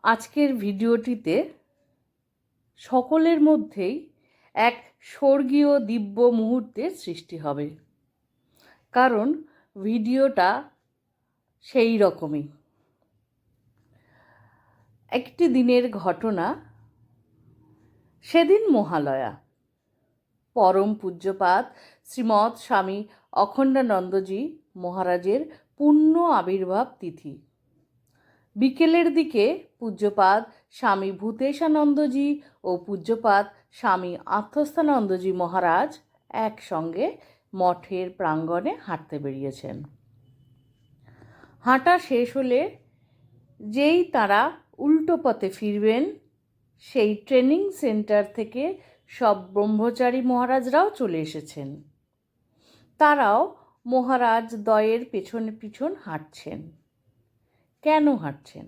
আজকের ভিডিওটিতে সকলের মধ্যেই এক স্বর্গীয় দিব্য মুহূর্তের সৃষ্টি হবে, কারণ ভিডিওটা সেই রকমই। একটি দিনের ঘটনা। সেদিন মহালয়া, পরম পূজ্যপাদ শ্রীমৎ স্বামী অখণ্ডানন্দজি মহারাজের পূর্ণ আবির্ভাব তিথি। বিকেলের দিকে পূজ্যপাদ স্বামী ভূতেশানন্দজি ও পূজ্যপাদ স্বামী আত্মস্থানন্দজি মহারাজ একসঙ্গে মঠের প্রাঙ্গণে হাঁটতে বেরিয়েছেন। হাঁটা শেষ হলে যেই তারা উল্টো পথে ফিরবেন, সেই ট্রেনিং সেন্টার থেকে সব ব্রহ্মচারী মহারাজরাও চলে এসেছেন। তারাও মহারাজ দ্বয়ের পেছন পিছন হাঁটছেন। কেন হাঁটছেন,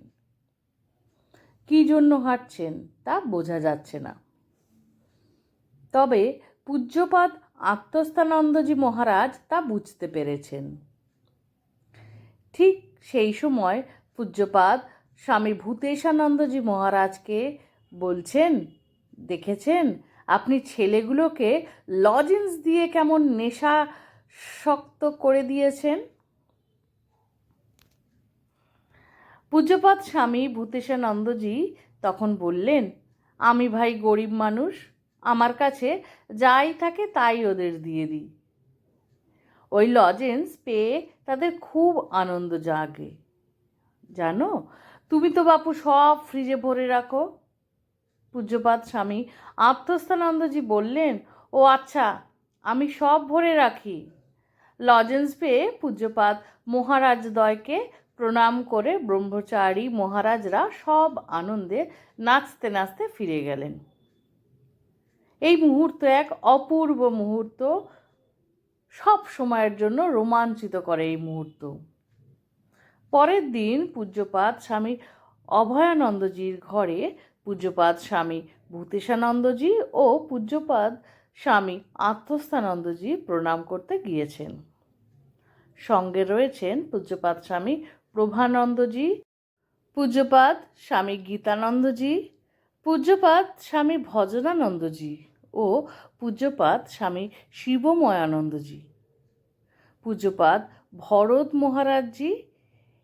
কী জন্য হাঁটছেন তা বোঝা যাচ্ছে না। তবে পূজ্যপাদ আত্মস্থানন্দজি মহারাজ তা বুঝতে পেরেছেন। ঠিক সেই সময় পূজ্যপাদ স্বামী ভূতেশানন্দজি মহারাজকে বলছেন, দেখেছেন আপনি ছেলেগুলোকে লজেন্স দিয়ে কেমন নেশা শক্ত করে দিয়েছেন। পূজ্যপাদ স্বামী ভূতেশানন্দজি তখন বললেন, আমি ভাই গরিব মানুষ, আমার কাছে যাই থাকে তাই ওদের দিয়ে দিই। ওই লজেন্স পেয়ে তাদের খুব আনন্দ জাগে। জানো, তুমি তো বাপু সব ফ্রিজে ভরে রাখো। পূজ্যপাদ স্বামী আত্মস্থানন্দজি বললেন, ও আচ্ছা, আমি সব ভরে রাখি। লজেন্স পেয়ে পূজ্যপাদ মহারাজদ্বয়কে প্রণাম করে ব্রহ্মচারী মহারাজরা সব আনন্দে নাচতে নাচতে ফিরে গেলেন। এই মুহূর্ত এক অপূর্ব মুহূর্ত, সব সময়ের জন্য রোমাঞ্চিত করে এই মুহূর্ত। পরের দিন পূজ্যপাদ স্বামী অভয়ানন্দজির ঘরে পূজ্যপাদ স্বামী ভূতেশানন্দজি ও পূজ্যপাদ স্বামী আত্মস্থানন্দজি প্রণাম করতে গিয়েছেন। সঙ্গে রয়েছেন পূজ্যপাদ স্বামী প্রভানন্দজি, পূজ্যপাদ স্বামী গীতানন্দজি, পূজ্যপাদ স্বামী ভজনানন্দজি ও পূজ্যপাদ স্বামী শিবময়ানন্দজি। পূজ্যপাদ ভরত মহারাজজি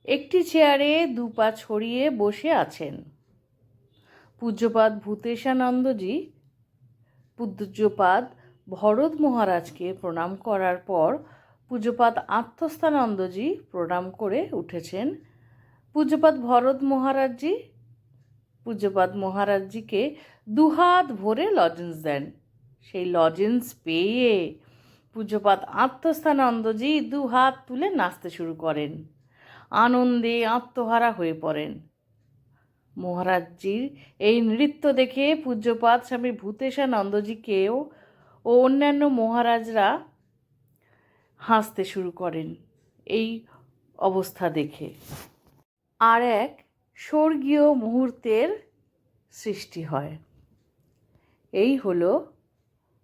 একটি চেয়ারে দুপা ছড়িয়ে বসে আছেন। পূজ্যপাদ ভূতেশানন্দজি পূজ্যপাদ ভরত মহারাজকে প্রণাম করার পর পূজ্যপাদ আত্মস্থানন্দজি প্রণাম করে উঠেছেন। পূজ্যপাদ ভরত মহারাজজি পূজ্যপাদ মহারাজজিকে দুহাত ভরে লজেন্স দেন। সেই লজেন্স পেয়ে পূজ্যপাদ আত্মস্থানন্দজি দুহাত তুলে নাচতে শুরু করেন। আনন্দে আত্মহারা হয়ে পড়েন। মহারাজজির এই নৃত্য দেখে পূজ্যপাদ স্বামী ভূতেশানন্দজিকেও ও অন্যান্য মহারাজরা হাসতে শুরু করেন এই অবস্থা দেখে। আর এক স্বর্গীয় মুহূর্তের সৃষ্টি হয়। এই হলো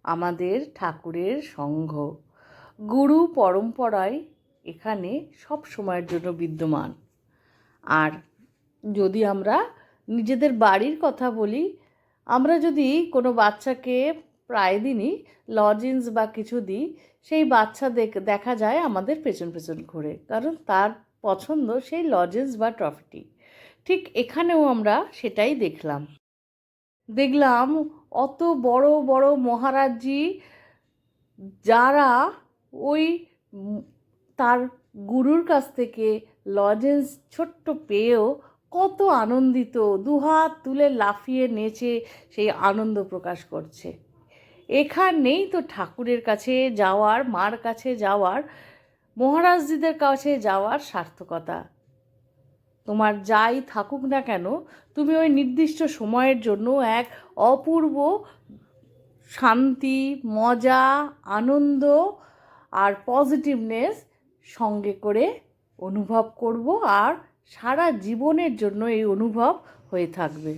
আমাদের ঠাকুরের সংঘ। গুরু পরম্পরায় এখানে সব সময়ের জন্য বিদ্যমান। আর যদি আমরা নিজেদের বাড়ির কথা বলি, আমরা যদি কোনো বাচ্চাকে প্রায় দিনই লজেন্স বা কিছু দিই, সেই বাচ্চা দেখা যায় আমাদের পেছন পেছন ঘুরে, কারণ তার পছন্দ সেই লজেন্স বা ট্রফিটি। ঠিক এখানেও আমরা সেটাই দেখলাম অত বড় বড় মহারাজজি, যারা ওই তার গুরুর কাছ থেকে লজেন্স ছোট্ট পেয়েও কত আনন্দিত, দুহাত তুলে লাফিয়ে নেচে সেই আনন্দ প্রকাশ করছে। এখানেই তো ঠাকুরের কাছে যাওয়ার, মার কাছে যাওয়ার, মহারাজজিদের কাছে যাওয়ার সার্থকতা। তোমার যাই থাকুক না কেন, তুমি ওই নির্দিষ্ট সময়ের জন্য এক অপূর্ব শান্তি, মজা, আনন্দ আর পজিটিভনেস সঙ্গে করে অনুভব করব, আর সারা জীবনের জন্য এই অনুভব হয়ে থাকবে।